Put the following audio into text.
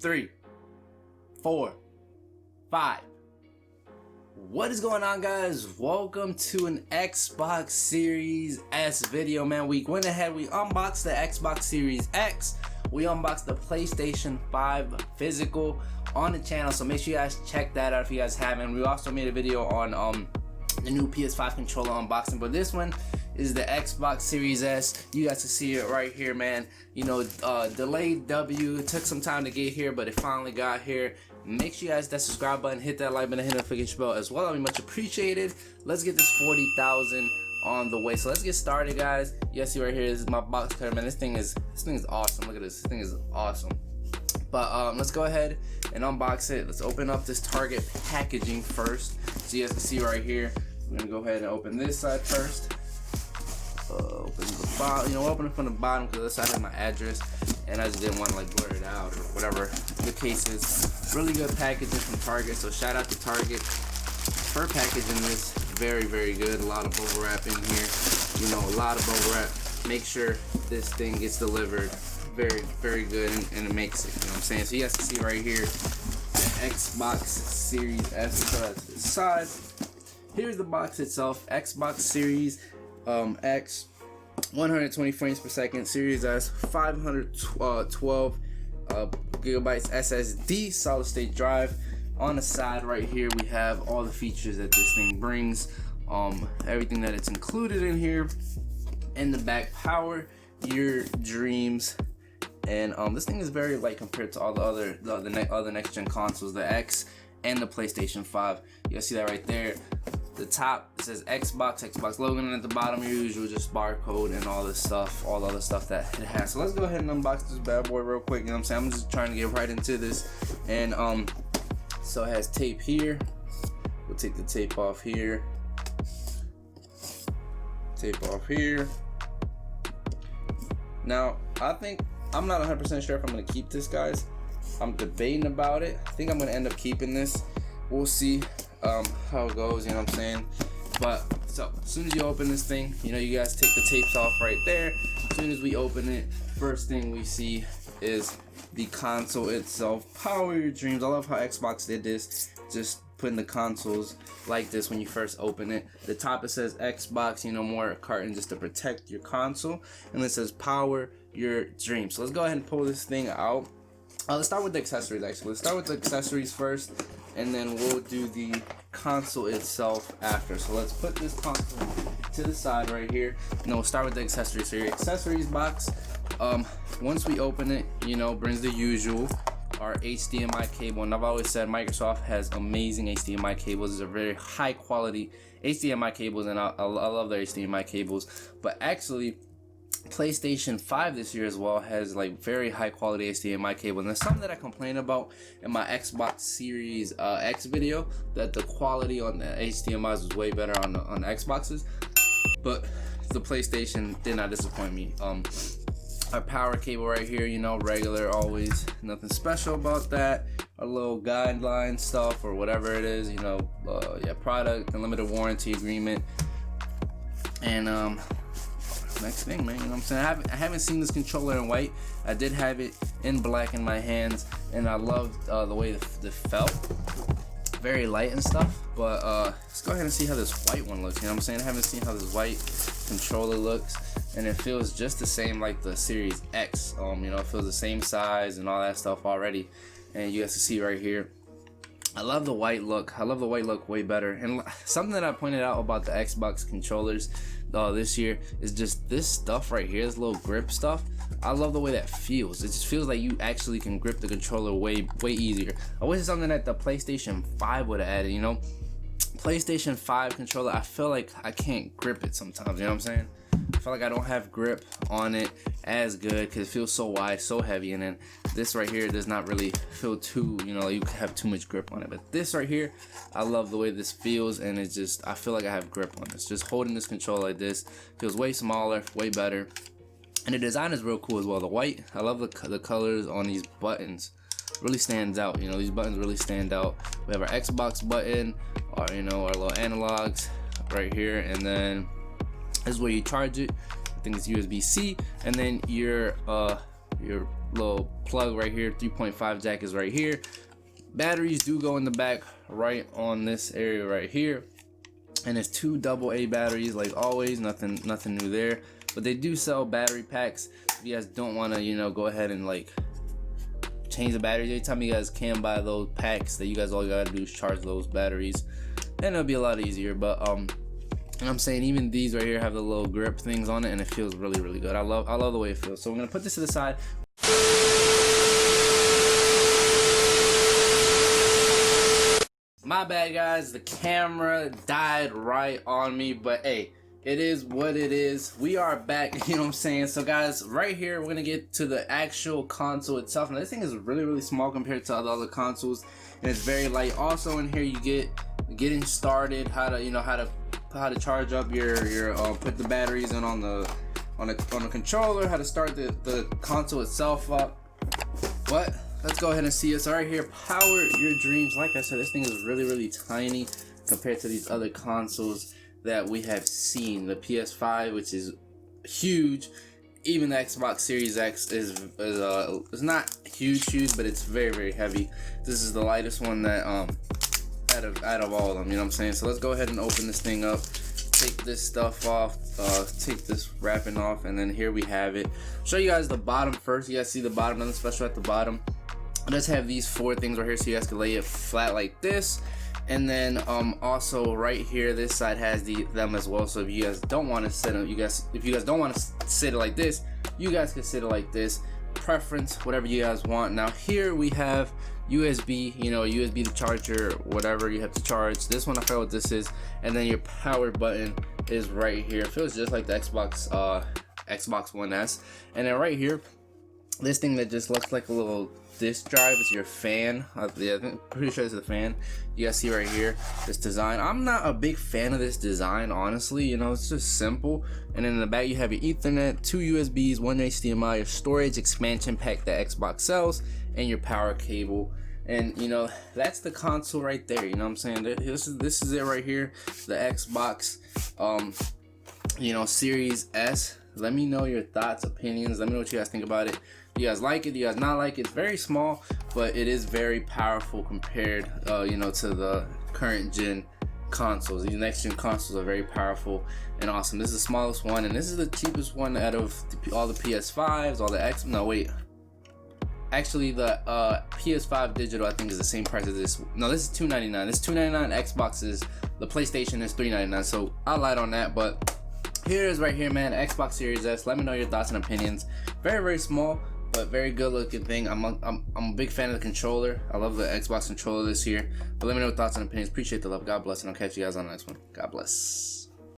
3, 4, 5. What is going on, guys? Welcome to an Xbox Series S video, man. We went ahead, we unboxed the Xbox Series X. We unboxed the PlayStation 5 physical on the channel, so make sure you guys check that out if you guys haven't. We also made a video on the new PS5 controller unboxing, but this one is the Xbox Series S. You guys can see it right here, man. You know, delayed W. It took some time to get here, but it finally got here. Make sure you guys hit that subscribe button, hit that like button, hit the notification bell as well. That'd be much appreciated. Let's get this 40,000 on the way. So let's get started, guys. You guys see right here, this is my box cutter, man. This thing is awesome. Look at this. This thing is awesome. But let's go ahead and unbox it. Let's open up this Target packaging first. So you guys can see right here. I'm gonna go ahead and open this side first. Open the bottom, you know, open it from the bottom because this side has my address, and I just didn't want to like blur it out or whatever the case is. Really good packaging from Target, so shout out to Target for packaging this. Very, very good. A lot of bubble wrap in here, you know, a lot of bubble wrap. Make sure this thing gets delivered. Very, very good, and it makes it, you know what I'm saying? So you guys can see right here the Xbox Series S. So that's the size. Here's the box itself. Xbox Series X, 120 frames per second. Series S, 512 gigabytes SSD solid state drive. On the side right here we have all the features that this thing brings, everything that it's included in here. In the back, power your dreams. And this thing is very light compared to all the other next gen consoles, the X and the PlayStation 5. You guys see that right there. The top, it says Xbox logo, and at the bottom your usual just barcode and all this stuff, all the other stuff that it has. So let's go ahead and unbox this bad boy real quick. You know what I'm saying? I'm just trying to get right into this. And so it has tape here. We'll take the tape off here. Tape off here. Now I'm not 100% sure if I'm gonna keep this, guys. I'm debating about it. I think I'm gonna end up keeping this. We'll see how it goes, you know what I'm saying? But so as soon as you open this thing, you know, you guys take the tapes off right there. As soon as we open it, first thing we see is the console itself. Power your dreams. I love how Xbox did this, just putting the consoles like this when you first open it. The top, it says Xbox, you know, more carton just to protect your console, and it says power your dreams. So let's go ahead and pull this thing out. Let's start with the accessories. Actually, let's start with the accessories first, and then we'll do the console itself after. So let's put this console to the side right here, and we'll start with the accessories. So your accessories box, once we open it, you know, brings the usual, our HDMI cable. And I've always said Microsoft has amazing HDMI cables. These are very high quality HDMI cables, and I love their HDMI cables. But actually, PlayStation 5 this year as well has like very high quality HDMI cable, and there's something that I complained about in my Xbox Series X video, that the quality on the HDMIs was way better on the Xboxes, but the PlayStation did not disappoint me. Our power cable right here, you know, regular, always, nothing special about that. Our little guideline stuff or whatever it is, you know, yeah, product and limited warranty agreement. And next thing, man, you know what I'm saying? I haven't seen this controller in white. I did have it in black in my hands, and I loved the way it felt. Very light and stuff. But let's go ahead and see how this white one looks. You know what I'm saying? I haven't seen how this white controller looks, and it feels just the same like the Series X. You know, it feels the same size and all that stuff already. And you guys can see right here, I love the white look. I love the white look way better. And something that I pointed out about the Xbox controllers this year is just this stuff right here, this little grip stuff. I love the way that feels. It just feels like you actually can grip the controller way easier. I wish it's something that the PlayStation 5 would have added, you know? PlayStation 5 controller, I feel like I can't grip it sometimes, you know what I'm saying? I feel like I don't have grip on it as good because it feels so wide, so heavy, and then this right here does not really feel too, you know, you have too much grip on it. But this right here, I love the way this feels, and it's just, I feel like I have grip on this. Just holding this controller like this feels way smaller, way better, and the design is real cool as well. The white, I love the colors on these buttons. Really stands out, you know, these buttons really stand out. We have our Xbox button, or you know, our little analogs right here, and then this is where you charge it. I think it's USB-C, and then your little plug right here. 3.5 jack is right here. Batteries do go in the back right on this area right here, and it's 2 AA batteries like always. Nothing new there, but they do sell battery packs if you guys don't want to, you know, go ahead and like change the batteries. Anytime you guys can buy those packs, that you guys all you gotta do is charge those batteries, then it'll be a lot easier. But and I'm saying, even these right here have the little grip things on it, and it feels really good. I love the way it feels. So I'm gonna put this to the side. My bad, guys, the camera died right on me, but hey, it is what it is. We are back, you know what I'm saying? So guys, right here we're gonna get to the actual console itself. Now this thing is really small compared to the other consoles, and it's very light. Also in here you get getting started, how to charge up your put the batteries in on the controller, how to start the console itself up. But let's go ahead and see it. So right here, power your dreams. Like I said, this thing is really tiny compared to these other consoles that we have seen. The PS5, which is huge. Even the Xbox Series X is not huge, but it's very heavy. This is the lightest one that out of all of them, you know what I'm saying? So let's go ahead and open this thing up, take this stuff off, take this wrapping off, and then here we have it. Show you guys the bottom first. You guys see the bottom, nothing special at the bottom. Let's have these 4 things right here so you guys can lay it flat like this. And then also right here, this side has them as well. So if you guys don't want to sit it, if you guys don't want to sit it like this, you guys can sit it like this. Preference, whatever you guys want. Now here we have USB, you know, USB to charger, whatever you have to charge. This one, I forgot what this is. And then your power button is right here. It feels just like the Xbox One S. And then right here, this thing that just looks like a little disk drive is your fan. Yeah, I'm pretty sure this is the fan. You guys see right here, this design. I'm not a big fan of this design, honestly. You know, it's just simple. And then in the back you have your Ethernet, 2 USBs, 1 HDMI, your storage expansion pack that Xbox sells, and your power cable. And you know, that's the console right there. You know what I'm saying? This is it right here, the Xbox you know, Series S. Let me know your thoughts, opinions. Let me know what you guys think about it. You guys like it? You guys not like it? It's very small, but it is very powerful compared, you know, to the current gen consoles. These next gen consoles are very powerful and awesome. This is the smallest one, and this is the cheapest one out of all the PS5s, all the No, wait. Actually, the PS5 digital, I think, is the same price as this. No, this is $299. This is $299. Xbox is, the PlayStation is $399. So I lied on that, but here it is right here, man. Xbox Series S. Let me know your thoughts and opinions. Very small, but very good looking thing. I'm a big fan of the controller. I love the Xbox controller this year. But let me know your thoughts and opinions. Appreciate the love. God bless, and I'll catch you guys on the next one. God bless.